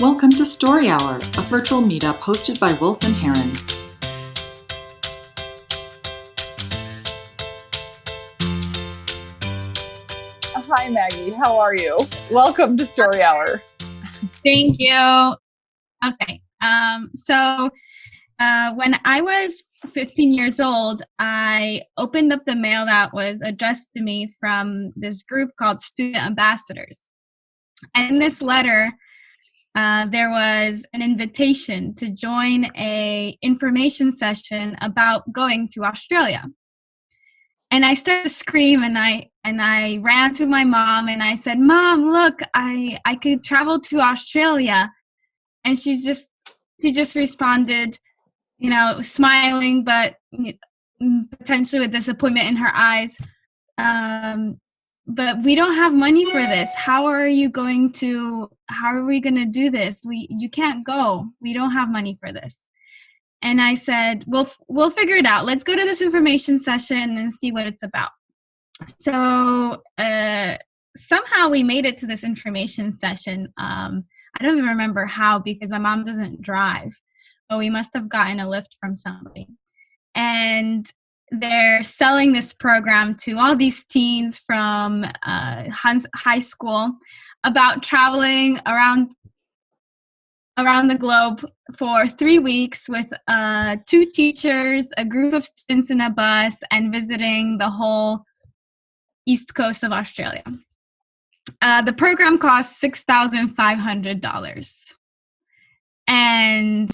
Welcome to Story Hour, a virtual meetup hosted by Wolf and Heron. Hi, Maggie. How are you? Welcome to Story Hour. Thank you. Okay. So when I was 15 years old, I opened up the mail that was addressed to me from this group called Student Ambassadors. And in this letter, there was an invitation to join a information session about going to Australia. And I started to scream, and I ran to my mom and I said, "Mom, look, I could travel to Australia." And she just responded, smiling, but potentially with disappointment in her eyes. But we don't have money for this. How are we going to do this? You can't go. We don't have money for this. And I said, we'll figure it out. Let's go to this information session and see what it's about. So somehow we made it to this information session. I don't even remember how, because my mom doesn't drive, but we must have gotten a lift from somebody. And they're selling this program to all these teens from high school about traveling around the globe for 3 weeks with 2 teachers, a group of students in a bus, and visiting the whole east coast of Australia. The program cost $6,500. And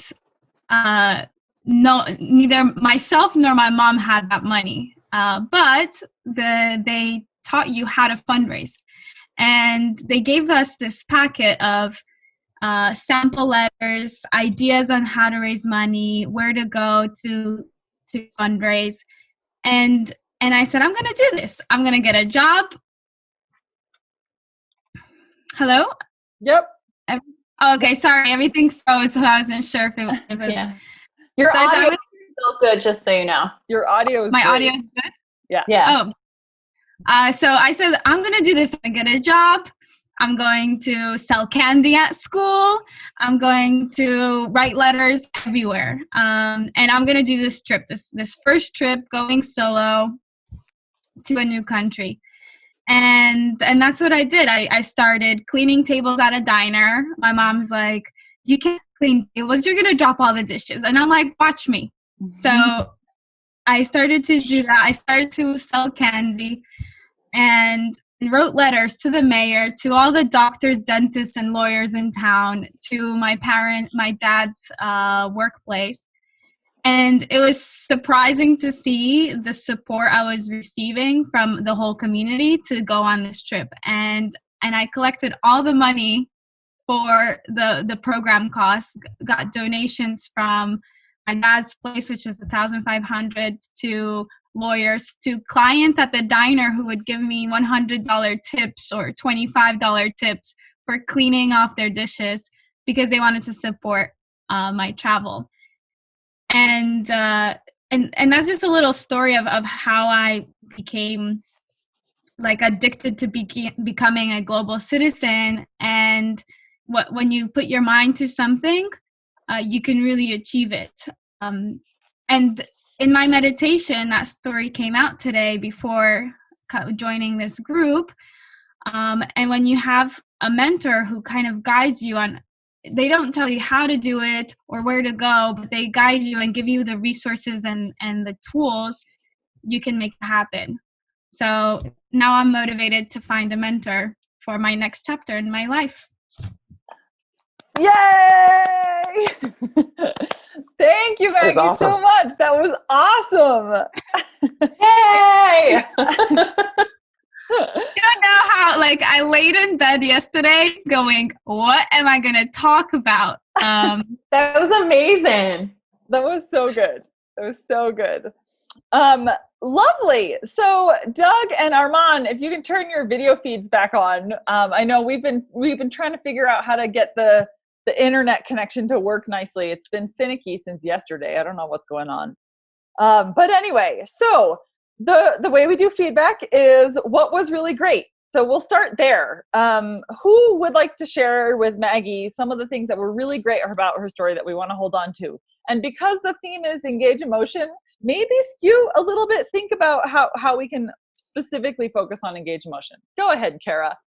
neither myself nor my mom had that money. But they taught you how to fundraise. And they gave us this packet of sample letters, ideas on how to raise money, where to go to fundraise. And I said, I'm going to do this. I'm going to get a job. Hello? Yep. Okay, sorry. Everything froze, so I wasn't sure if it was. Yeah. Your audio is still good, just so you know. Your audio is My great. audio is good? Yeah. Oh. So I said, I'm going to do this. I'm going to get a job. I'm going to sell candy at school. I'm going to write letters everywhere. And I'm going to do this trip, this first trip, going solo to a new country. And that's what I did. I started cleaning tables at a diner. My mom's like, "You can't clean tables. You're going to drop all the dishes." And I'm like, "Watch me." Mm-hmm. So I started to do that. I started to sell candy and wrote letters to the mayor, to all the doctors, dentists, and lawyers in town, to my dad's workplace. And it was surprising to see the support I was receiving from the whole community to go on this trip. And I collected all the money for the program costs, got donations from my dad's place, which was $1,500, to lawyers, to clients at the diner who would give me $100 tips or $25 tips for cleaning off their dishes because they wanted to support my travel. And that's just a little story of how I became like addicted to becoming a global citizen. And when you put your mind to something, you can really achieve it. And in my meditation, that story came out today before joining this group. And when you have a mentor who kind of guides you on, they don't tell you how to do it or where to go, but they guide you and give you the resources and the tools, you can make it happen. So now I'm motivated to find a mentor for my next chapter in my life. Yay! Thank you, Maggie, so much. That was awesome. Yay! You don't know how, I laid in bed yesterday going, what am I going to talk about? That was amazing. That was so good. Lovely. So Doug and Armand, if you can turn your video feeds back on. I know we've been trying to figure out how to get the internet connection to work nicely. It's been finicky since yesterday. I don't know what's going on. But anyway, so the way we do feedback is what was really great. So we'll start there. Who would like to share with Maggie some of the things that were really great about her story that we want to hold on to? And because the theme is engage emotion, maybe skew a little bit, think about how we can specifically focus on engage emotion. Go ahead, Kara.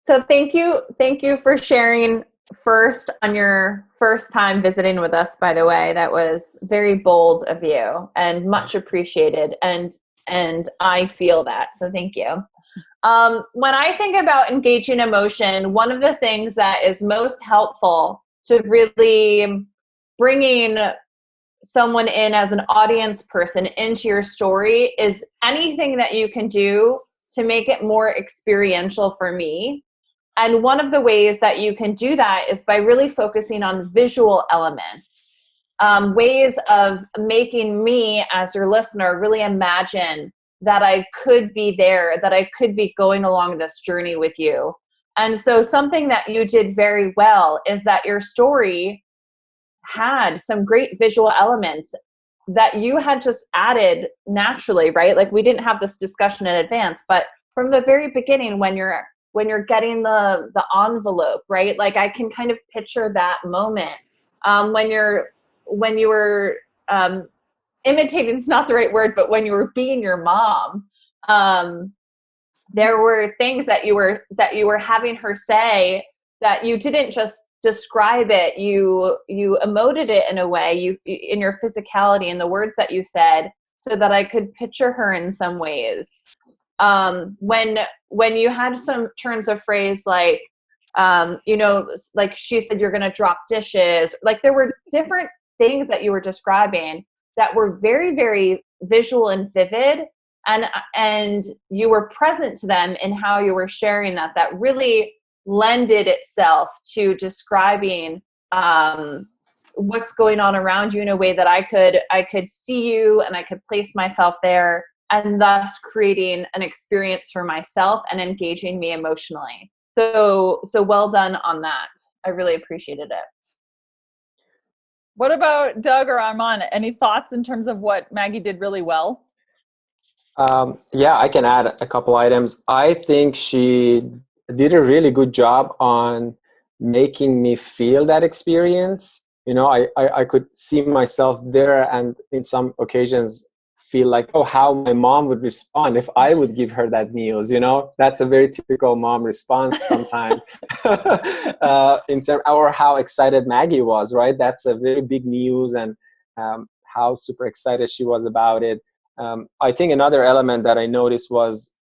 So thank you for sharing first on your first time visiting with us, by the way. That was very bold of you and much appreciated. And I feel that, so thank you. When I think about engaging emotion, one of the things that is most helpful to really bringing someone in as an audience person into your story is anything that you can do to make it more experiential for me. And one of the ways that you can do that is by really focusing on visual elements, ways of making me as your listener really imagine that I could be there, that I could be going along this journey with you. And so something that you did very well is that your story had some great visual elements that you had just added naturally, right? Like we didn't have this discussion in advance, but from the very beginning, when you're getting the envelope, right? Like I can kind of picture that moment when you were imitating, it's not the right word, but when you were being your mom, there were things that you were having her say that you didn't just describe it, you emoted it in a way, you in your physicality and the words that you said, so that I could picture her in some ways. When you had some turns of phrase like, like she said, you're going to drop dishes. Like there were different things that you were describing that were very, very visual and vivid. And you were present to them in how you were sharing that really lended itself to describing, what's going on around you in a way that I could see you and I could place myself there, and thus creating an experience for myself and engaging me emotionally. So well done on that. I really appreciated it. What about Doug or Armand? Any thoughts in terms of what Maggie did really well? Yeah, I can add a couple items. I think she did a really good job on making me feel that experience. I could see myself there, and in some occasions feel like, oh, how my mom would respond if I would give her that news. That's a very typical mom response sometimes. Or how excited Maggie was, right? That's a very big news, and how super excited she was about it. I think another element that I noticed was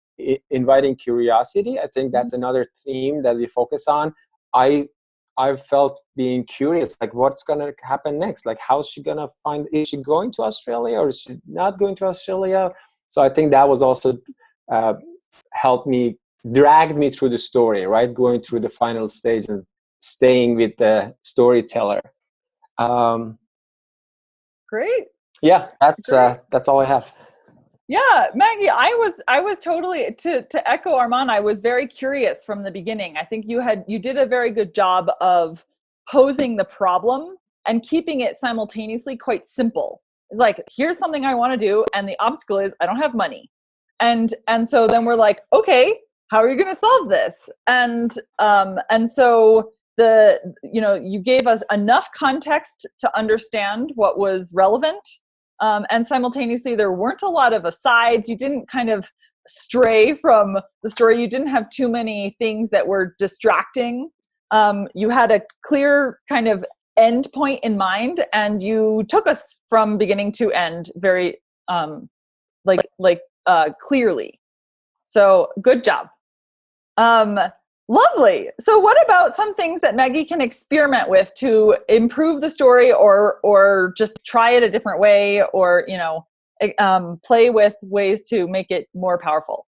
inviting curiosity. I think that's another theme that we focus on. I felt being curious, like what's going to happen next? Like how's she going to is she going to Australia or is she not going to Australia? So I think that was also dragged me through the story, right? Going through the final stage and staying with the storyteller. Great. Yeah, that's all I have. Yeah, Maggie, I was totally, to echo Armand, I was very curious from the beginning. I think you did a very good job of posing the problem and keeping it simultaneously quite simple. It's like, here's something I want to do, and the obstacle is I don't have money. And so then we're like, okay, how are you going to solve this? And so you gave us enough context to understand what was relevant. And simultaneously, there weren't a lot of asides. You didn't kind of stray from the story. You didn't have too many things that were distracting. You had a clear kind of end point in mind, and you took us from beginning to end very clearly. So good job. Lovely. So what about some things that Maggie can experiment with to improve the story, or just try it a different way, or play with ways to make it more powerful?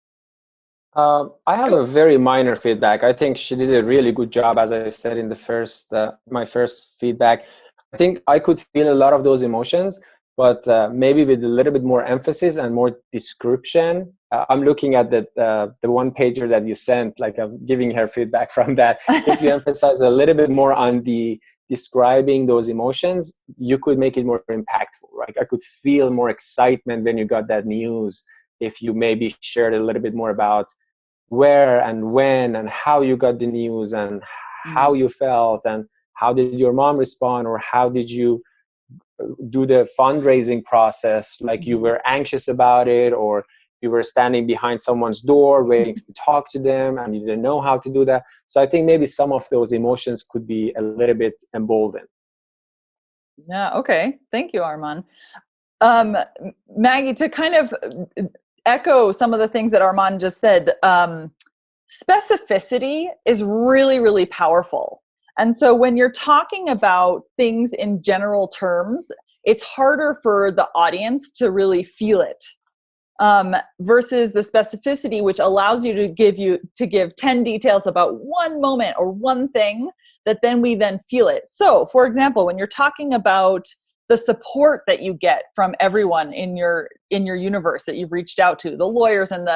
I have a very minor feedback. I think she did a really good job, as I said in the my first feedback. I think I could feel a lot of those emotions, but maybe with a little bit more emphasis and more description. I'm looking at the one pager that you sent, like I'm giving her feedback from that. If you emphasize a little bit more on the describing those emotions, you could make it more impactful, right? I could feel more excitement when you got that news. if you maybe shared a little bit more about where and when and how you got the news and how you felt and how did your mom respond, or how did you do the fundraising process, like you were anxious about it, or you were standing behind someone's door waiting to talk to them and you didn't know how to do that. So I think maybe some of those emotions could be a little bit emboldened. Yeah, okay. Thank you, Arman. Maggie, to kind of echo some of the things that Arman just said, specificity is really, really powerful. And so when you're talking about things in general terms, it's harder for the audience to really feel it, versus the specificity, which allows you to give 10 details about one moment or one thing that then we then feel it. So, for example, when you're talking about the support that you get from everyone in your universe that you've reached out to, the lawyers and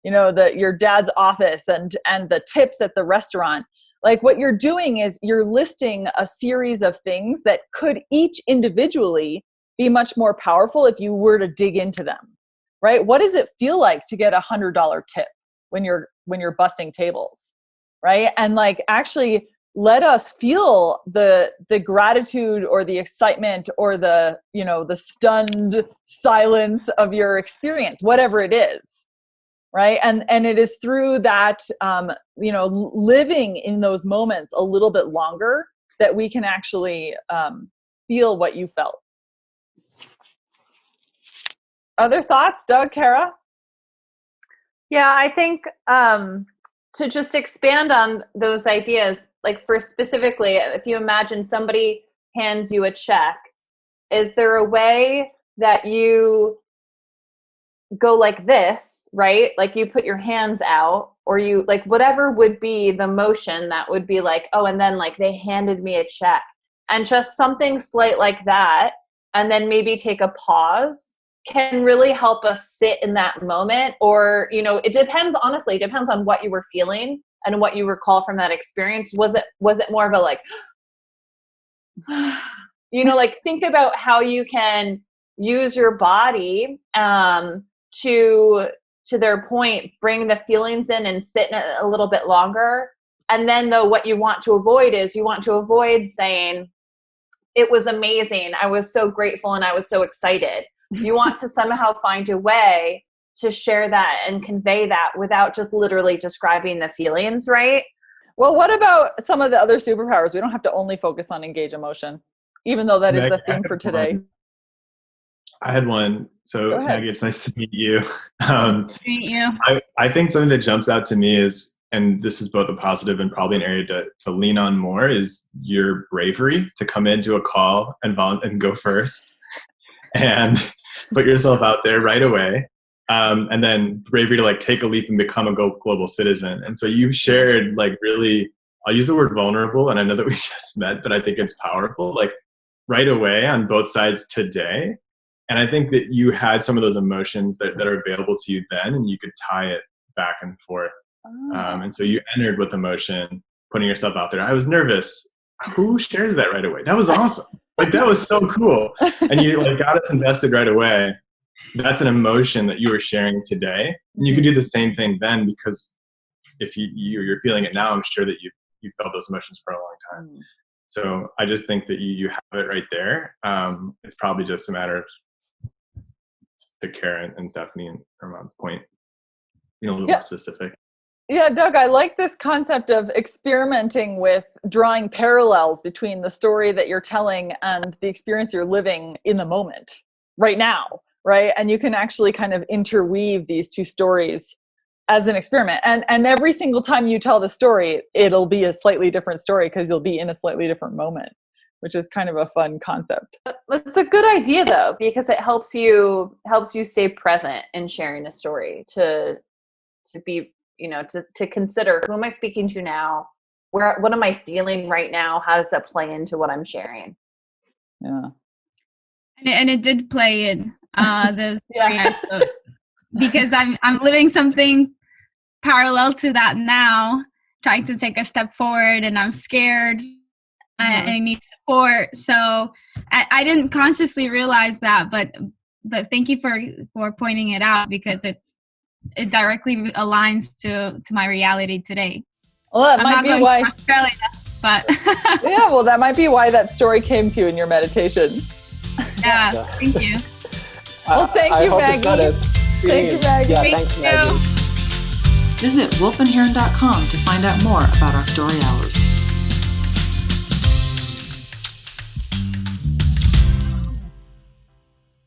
your dad's office and the tips at the restaurant, like what you're doing is you're listing a series of things that could each individually be much more powerful if you were to dig into them, right? What does it feel like to get $100 tip when you're busting tables, right? And like actually let us feel the gratitude or the excitement or the stunned silence of your experience, whatever it is. Right. And it is through that, living in those moments a little bit longer that we can actually feel what you felt. Other thoughts, Doug, Kara? Yeah, I think to just expand on those ideas, like for specifically, if you imagine somebody hands you a check, is there a way that you go like this, right? Like you put your hands out, or you like whatever would be the motion that would be like, oh, and then like they handed me a check, and just something slight like that, and then maybe take a pause can really help us sit in that moment. Or, it depends, honestly, it depends on what you were feeling and what you recall from that experience. Was it more of a like, like think about how you can use your body, to their point, bring the feelings in and sit in it a little bit longer. And then though, what you want to avoid is saying, it was amazing, I was so grateful and I was so excited. You want to somehow find a way to share that and convey that without just literally describing the feelings, right? Well, what about some of the other superpowers? We don't have to only focus on engage emotion, even though that is the theme for today. I had one. So Maggie, it's nice to meet you. Meet you. I think something that jumps out to me is, and this is both a positive and probably an area to lean on more, is your bravery to come into a call and go first and put yourself out there right away. And then bravery to like take a leap and become a global citizen. And so you shared like really, I'll use the word vulnerable, and I know that we just met, but I think it's powerful, like right away on both sides today. And I think that you had some of those emotions that are available to you then, and you could tie it back and forth. And so you entered with emotion, putting yourself out there. I was nervous. Who shares that right away? That was awesome. Like, that was so cool. And you like got us invested right away. That's an emotion that you were sharing today. And you could do the same thing then, because if you're feeling it now, I'm sure that you felt those emotions for a long time. So I just think that you have it right there. It's probably just a matter of, to Kara and Stephanie and Arman's point, a little more specific. Yeah, Doug, I like this concept of experimenting with drawing parallels between the story that you're telling and the experience you're living in the moment, right now, right? And you can actually kind of interweave these two stories as an experiment. And every single time you tell the story, it'll be a slightly different story because you'll be in a slightly different moment, which is kind of a fun concept. It's a good idea though, because it helps you stay present in sharing a story, to be, to consider, who am I speaking to now? What am I feeling right now? How does that play into what I'm sharing? Yeah. And it did play in the because I'm living something parallel to that now, trying to take a step forward, and I'm scared. I need support. So I didn't consciously realize that, but thank you for pointing it out, because it directly aligns to my reality today. Well, that I'm might not be going why. to Australia, but Yeah, well, that might be why that story came to you in your meditation. yeah, thank you. Well, thank you, Maggie. Thank you, Maggie. Yeah, Thank thanks, you. Maggie. Visit wolfandheron.com to find out more about our story hours.